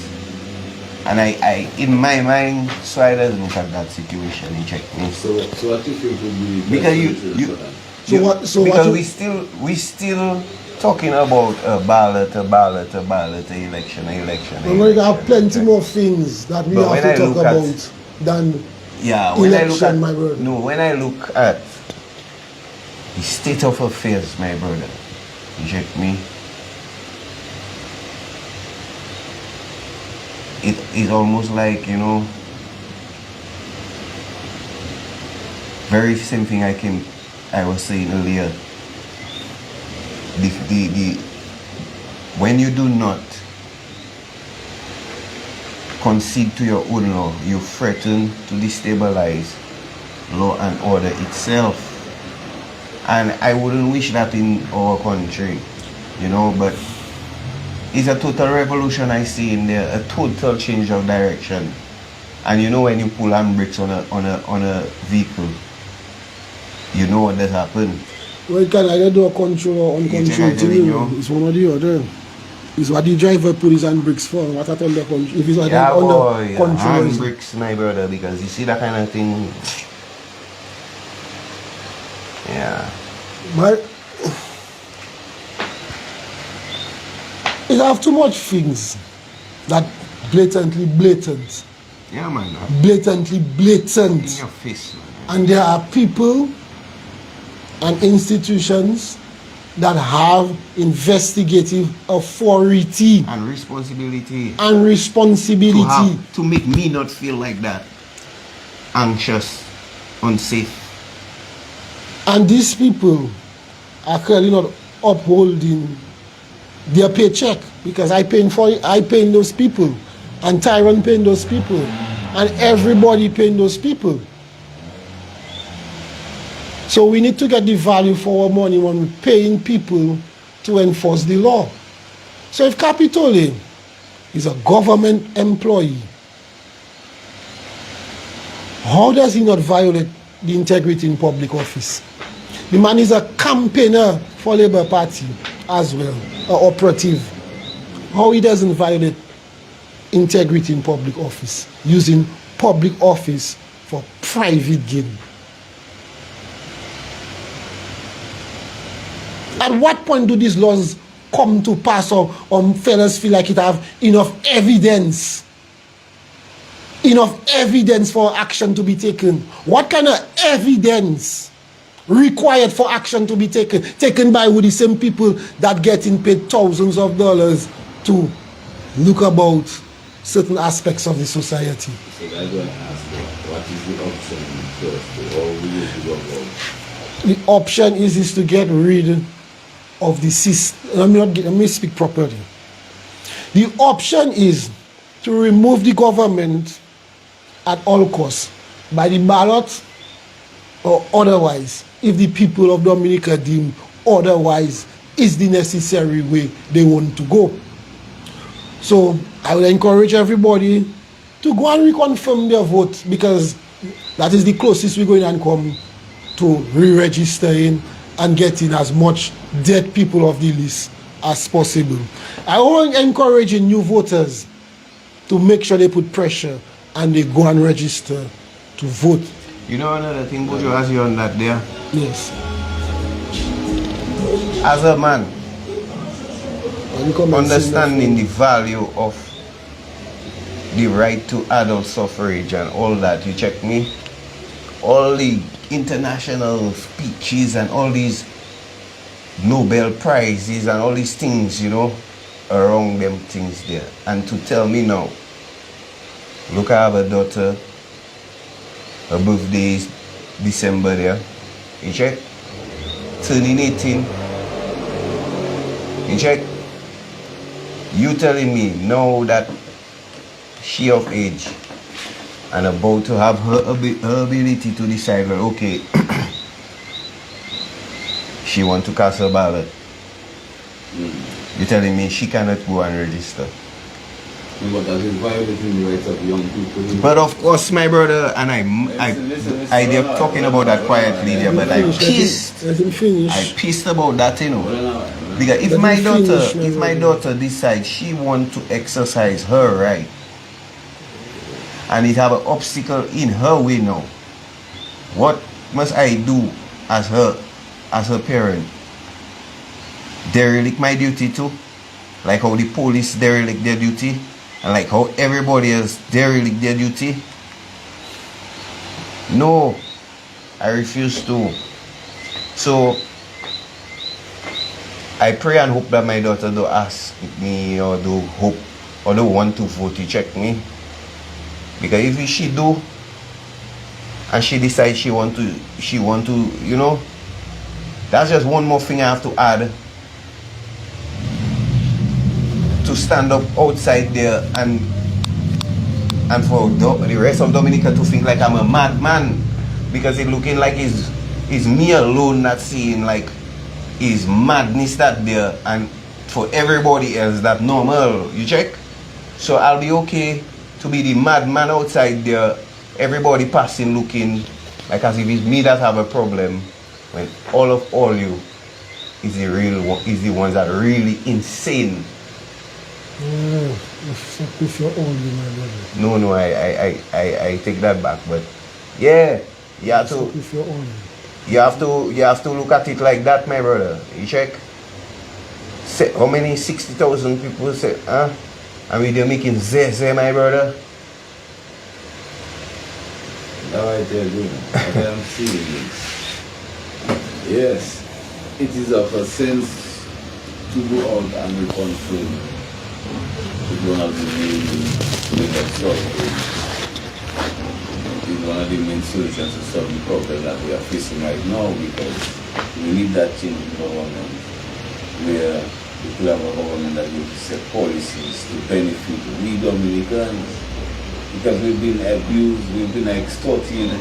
[SPEAKER 3] And I in my mind, so I doesn't look at that situation and check me.
[SPEAKER 2] So what you think would be the
[SPEAKER 3] because
[SPEAKER 2] solution?
[SPEAKER 3] we still talking about a ballot, election.
[SPEAKER 1] We have plenty more things that we have to talk about than election, my brother.
[SPEAKER 3] No, when I look at the state of affairs, my brother, you check me. It is almost like, you know, very same thing I was saying earlier. When you do not concede to your own law, you threaten to destabilize law and order itself. And I wouldn't wish that in our country, you know, but it's a total revolution I see in there, a total change of direction. And you know, when you pull handbrakes on a vehicle, you know what does happen.
[SPEAKER 1] Well, you can either do a control or uncontrolled thing. It's one or the other. It's what the driver put his handbrakes for. What I tell the control. If it's like under control.
[SPEAKER 3] Handbrakes, my brother, because you see that kind of thing. Yeah.
[SPEAKER 1] But it have too much things that blatantly blatant.
[SPEAKER 3] Yeah, man.
[SPEAKER 1] Blatantly blatant.
[SPEAKER 3] In your face, man.
[SPEAKER 1] And there are people and institutions that have investigative authority
[SPEAKER 3] and responsibility
[SPEAKER 1] to
[SPEAKER 3] make me not feel like that, anxious, unsafe.
[SPEAKER 1] And these people are clearly not upholding their paycheck, because I paying those people, and Tyrone paying those people, and everybody paying those people. So we need to get the value for our money when we're paying people to enforce the law. So if Capitoli is a government employee, how does he not violate the integrity in public office? The man is a campaigner for Labour Party. as well, or operative, how he doesn't violate integrity in public office, using public office for private gain. At what point do these laws come to pass, or fellas feel like it have enough evidence for action to be taken? What kind of evidence required for action to be taken by the same people that getting paid thousands of dollars to look about certain aspects of the society?
[SPEAKER 2] So that's why I asked, what is the option first? Or will you go about?
[SPEAKER 1] The option is to get rid of the system. Let me speak properly. The option is to remove the government at all costs, by the ballot or otherwise, if the people of Dominica deem otherwise is the necessary way they want to go. So I will encourage everybody to go and reconfirm their vote, because that is the closest we're going to come to re-registering and getting as much dead people of the list as possible. I want to encourage new voters to make sure they put pressure and they go and register to vote.
[SPEAKER 3] You know another thing, Bojo, as you on that there?
[SPEAKER 1] Yes.
[SPEAKER 3] As a man, understanding the value of the right to adult suffrage and all that, you check me? All the international speeches and all these Nobel Prizes and all these things, you know, around them things there. And to tell me now, look, I have a daughter, her birthday is December there, you check? Turning 18, you check? You telling me now that she of age and about to have her ability to decide, well, okay, she want to cast her ballot. You're telling me she cannot go and register.
[SPEAKER 2] But that is violating the rights of young people.
[SPEAKER 3] But of course, my brother, and they're talking about that quietly there, but I pissed about that, you know. Because if my daughter decides she want to exercise her right, and it have an obstacle in her way now, what must I do as her parent? Derelict my duty too, like how the police derelict their duty, and like how everybody else derelict their duty? No, I refuse to. So I pray and hope that my daughter do ask me or do hope or do want to vote to check me. Because if she do and she decides she want to, you know, that's just one more thing I have to add to stand up outside there and for the rest of Dominica to think like I'm a madman, because it looking like it's me alone not seeing like is madness that there, and for everybody else that normal, you check? So I'll be okay to be the madman outside there, everybody passing looking like as if it's me that have a problem, when all you is the ones that are really insane.
[SPEAKER 1] If you're only, my brother.
[SPEAKER 3] No, I take that back, but yeah, you have to.
[SPEAKER 1] If you're only.
[SPEAKER 3] You have to look at it like that, my brother. You check. Say, how many 60,000 people say, huh? And we they're making zeh, my brother.
[SPEAKER 2] Now I tell you, what I'm seeing is, yes, it is of a sense to go out and reconfirm to one of the main is one of the main solutions to solve the problem that we are facing right now, because we need that change in government where people have a government that will set policies to benefit we Dominicans, because we've been abused, we've been extorted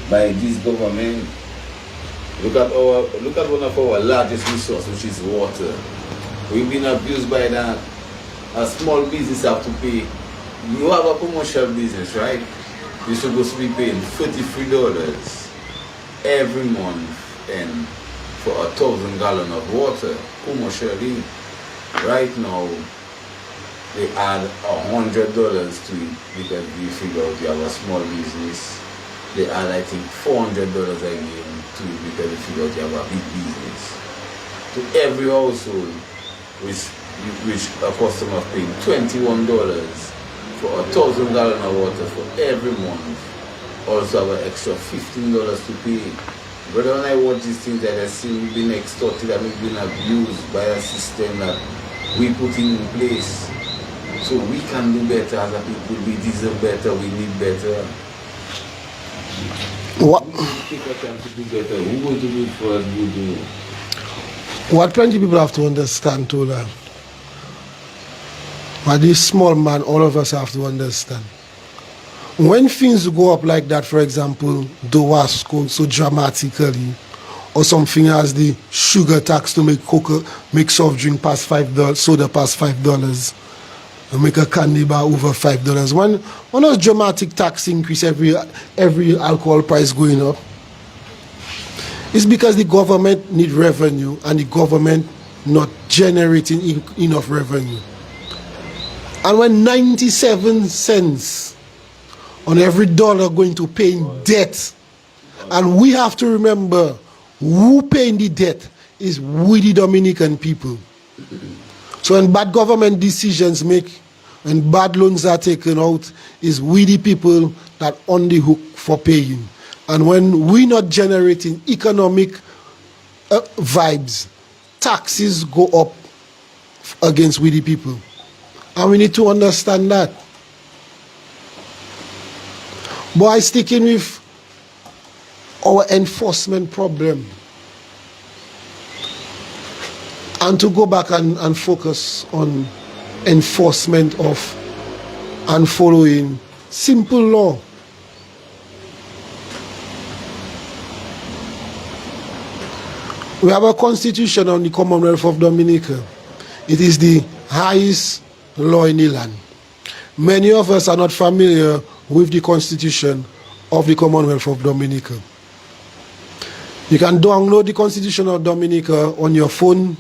[SPEAKER 2] by this government. Look at one of our largest resources, which is water. We've been abused by that. A small business have to pay. You have a commercial business, right? You're supposed to be paying $33 every month, and for 1,000 gallons of water. Commercially, right now, they add $100 to it because you figure out you have a small business. They add, I think, $400 again to it because you figure out you have a big business. To every household, which a customer paying $21 for 1,000 gallons of water for every month, also have an extra $15 to pay. But when I watch these things that I see we've been extorted and we've been abused by a system that we put in place. So we can do better as a people, we deserve better, we need better.
[SPEAKER 1] What?
[SPEAKER 2] Take a time to do better. Who going to do it for us? We do.
[SPEAKER 1] What plenty people have to understand too, that but this small man, all of us have to understand. When things go up like that, for example, dollars go so dramatically, or something as the sugar tax to make soft drink past $5, soda past $5, and make a candy bar over $5. When those dramatic tax increase, every alcohol price going up, it's because the government need revenue and the government not generating enough revenue. And when 97 cents on every dollar going to paying debt, and we have to remember who paying the debt is we the Dominican people. So when bad government decisions make and bad loans are taken out, is we the people that on the hook for paying. And when we not generating economic vibes, taxes go up against we the people. And we need to understand that. But sticking with our enforcement problem and to go back and focus on enforcement of and following simple law. We have a constitution on the Commonwealth of Dominica. It is the highest law in the land. Many of us are not familiar with the constitution of the Commonwealth of Dominica. You can download the Constitution of Dominica on your phone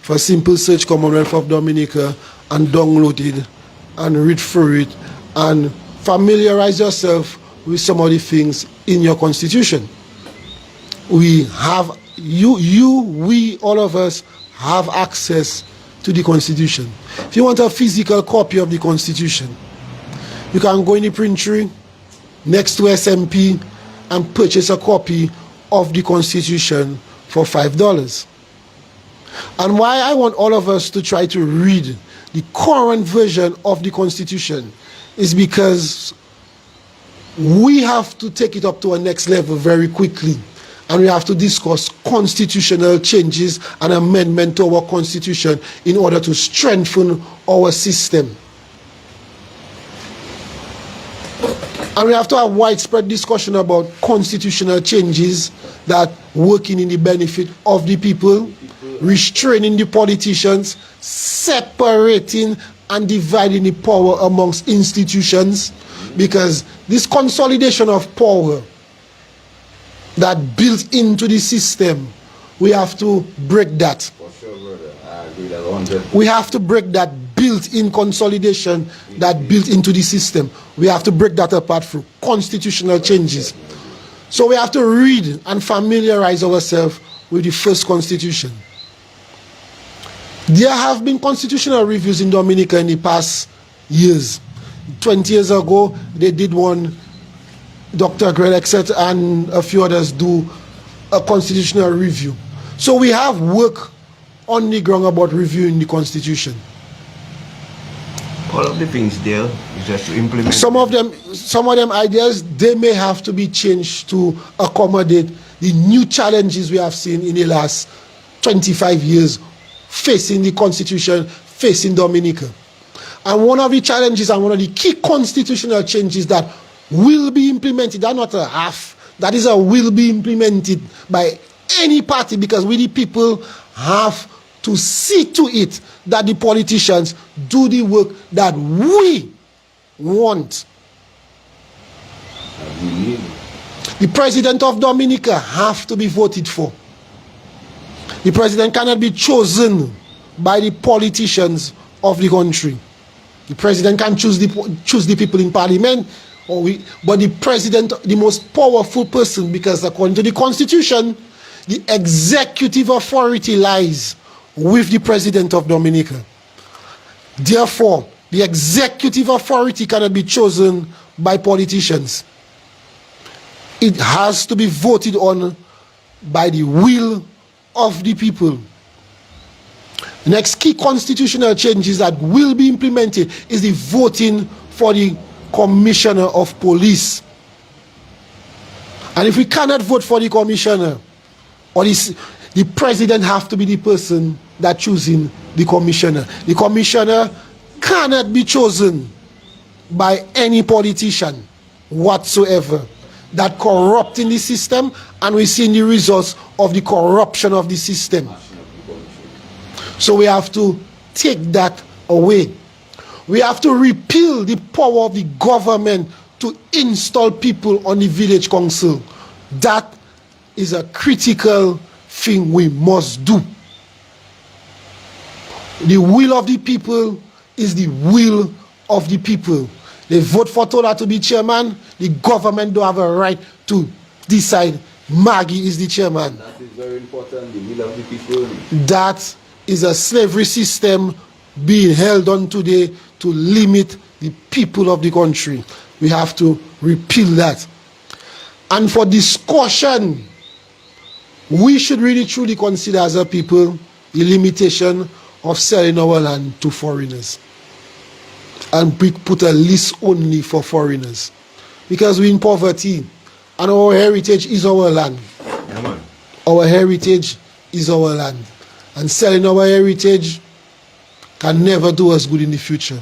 [SPEAKER 1] for simple search Commonwealth of Dominica and download it and read through it and familiarize yourself with some of the things in your constitution. We have, we, all of us have access to the constitution. If you want a physical copy of the constitution, you can go in the printery next to SMP and purchase a copy of the constitution for $5. And why I want all of us to try to read the current version of the constitution is because we have to take it up to a next level very quickly. And we have to discuss constitutional changes and amendment to our constitution in order to strengthen our system. And we have to have widespread discussion about constitutional changes that working in the benefit of the people, restraining the politicians, separating and dividing the power amongst institutions, because this consolidation of power that built into the system, we have to break that.
[SPEAKER 2] For sure, brother. I agree that 100%.
[SPEAKER 1] We have to break that built-in consolidation that built into the system. We have to break that apart through constitutional changes. So we have to read and familiarize ourselves with the first constitution. There have been constitutional reviews in Dominica in the past years. 20 years ago, they did one. Dr. Grell, etc., and a few others do a constitutional review. So we have work on the ground about reviewing the constitution.
[SPEAKER 3] All of the things there is just to implement.
[SPEAKER 1] Some of them ideas, they may have to be changed to accommodate the new challenges we have seen in the last 25 years facing the constitution, facing Dominica. And one of the challenges and one of the key constitutional changes that will be implemented, that not a half, that is a will be implemented by any party, because we the people have to see to it that the politicians do the work that we want. The president of Dominica have to be voted for. The president cannot be chosen by the politicians of the country. The president can choose the people in parliament, but the president, the most powerful person, because according to the constitution, the executive authority lies with the president of Dominica. Therefore, the executive authority cannot be chosen by politicians. It has to be voted on by the will of the people. The next key constitutional changes that will be implemented is the voting for the commissioner of police. And if we cannot vote for the commissioner, or the president have to be the person that choosing the commissioner. The commissioner cannot be chosen by any politician whatsoever that corrupting the system, and we see the results of the corruption of the system. So we have to take that away. We have to repeal the power of the government to install people on the village council. That is a critical thing we must do. The will of the people is the will of the people. They vote for Tola to be chairman. The government don't have a right to decide Maggie is the chairman.
[SPEAKER 2] That is very important, the will of the people.
[SPEAKER 1] That is a slavery system being held on today to limit the people of the country. We have to repeal that. And for discussion, we should really truly consider as a people the limitation of selling our land to foreigners. And we put a list only for foreigners. Because we're in poverty, and our heritage is our land.
[SPEAKER 3] Yeah, man.
[SPEAKER 1] Our heritage is our land. And selling our heritage can never do us good in the future.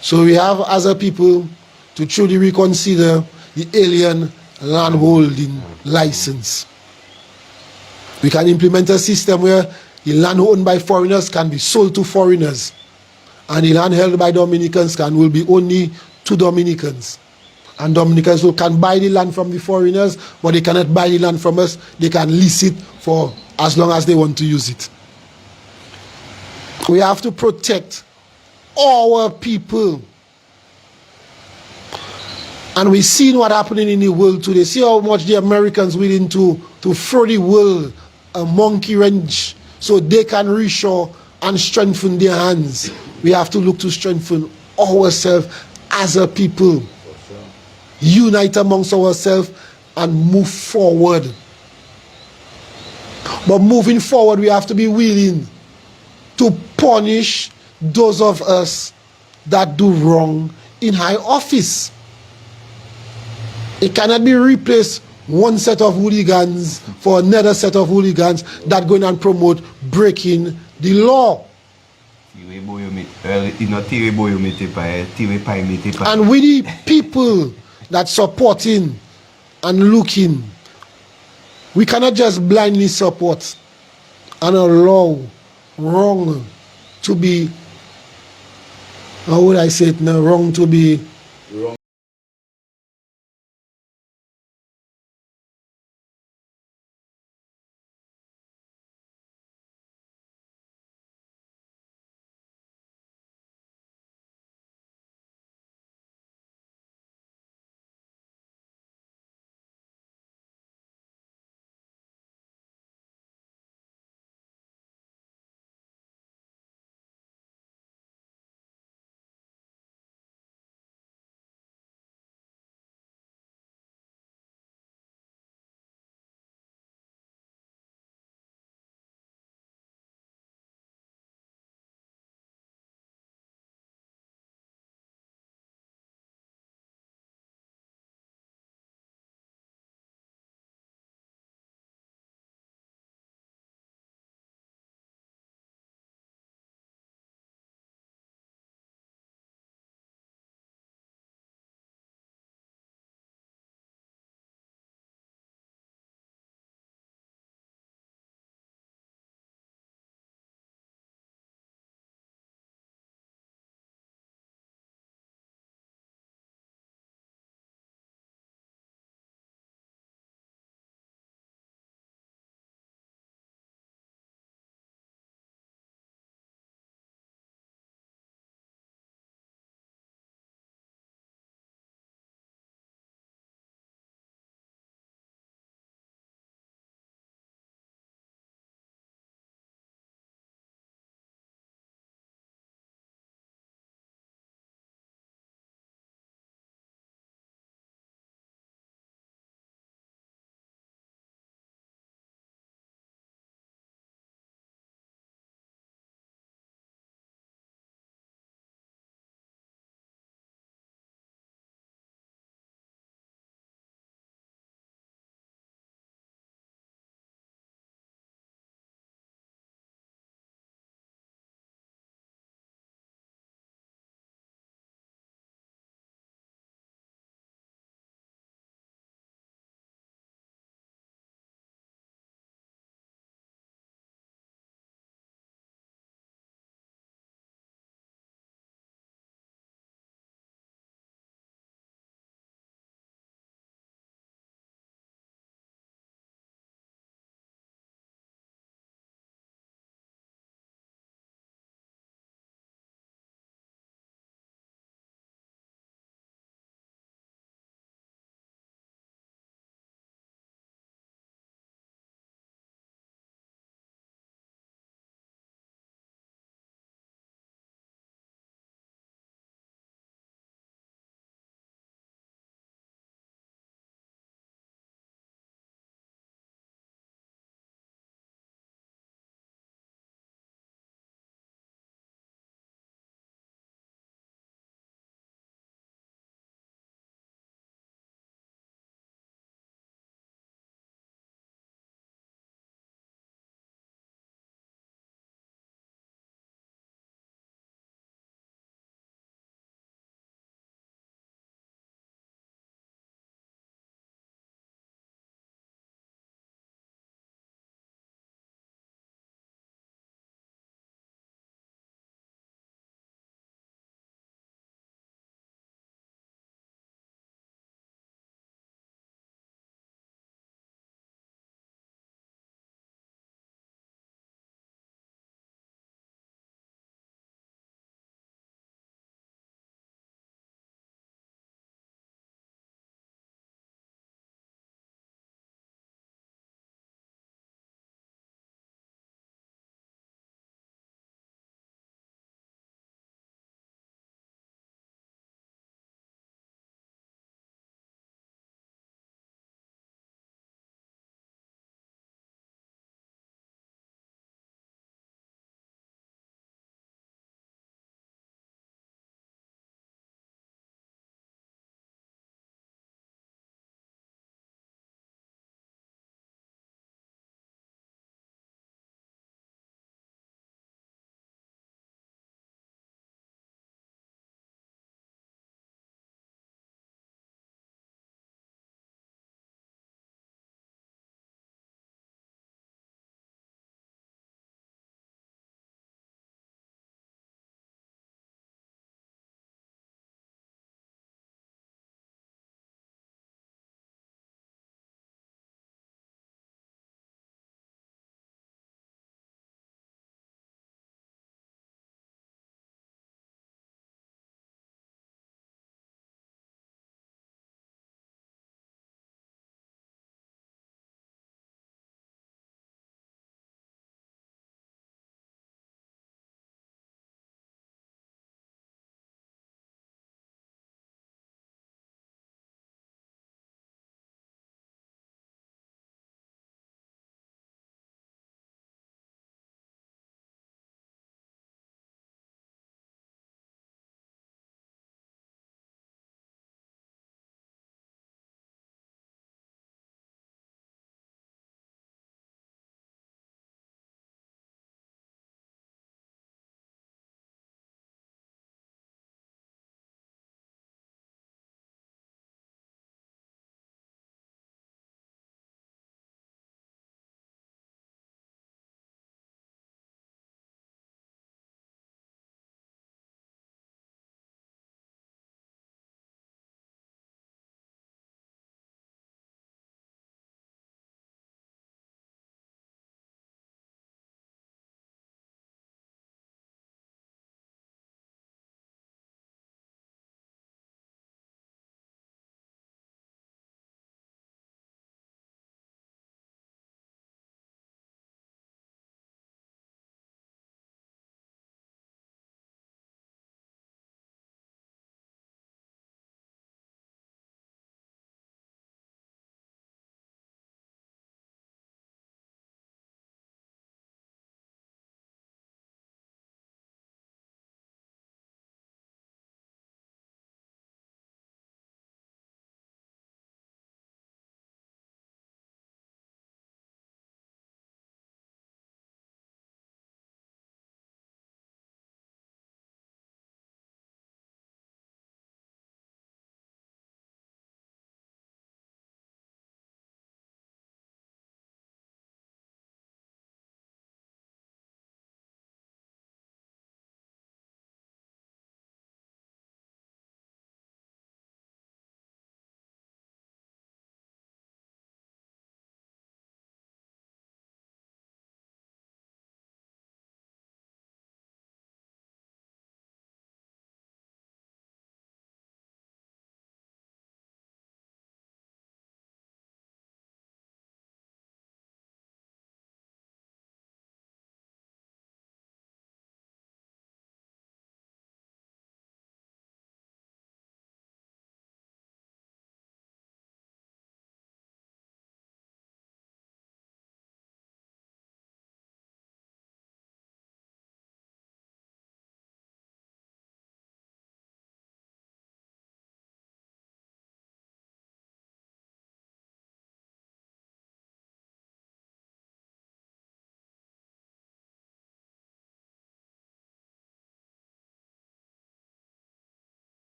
[SPEAKER 1] So we have, as a people, to truly reconsider the alien landholding license. We can implement a system where the land owned by foreigners can be sold to foreigners, and the land held by Dominicans will be only to Dominicans. And Dominicans can buy the land from the foreigners, but they cannot buy the land from us. They can lease it for as long as they want to use it. We have to protect our people. And we've seen what happening in the world today. See how much the Americans willing to throw the world a monkey wrench so they can reshore and strengthen their hands. We have to look to strengthen ourselves as a people. Unite amongst ourselves and move forward. But moving forward, we have to be willing to punish those of us that do wrong in high office. It cannot be replaced one set of hooligans for another set of hooligans that go in and promote breaking the law. And we the people that supporting and looking, we cannot just blindly support and allow wrong to be, how would I say it now, wrong to be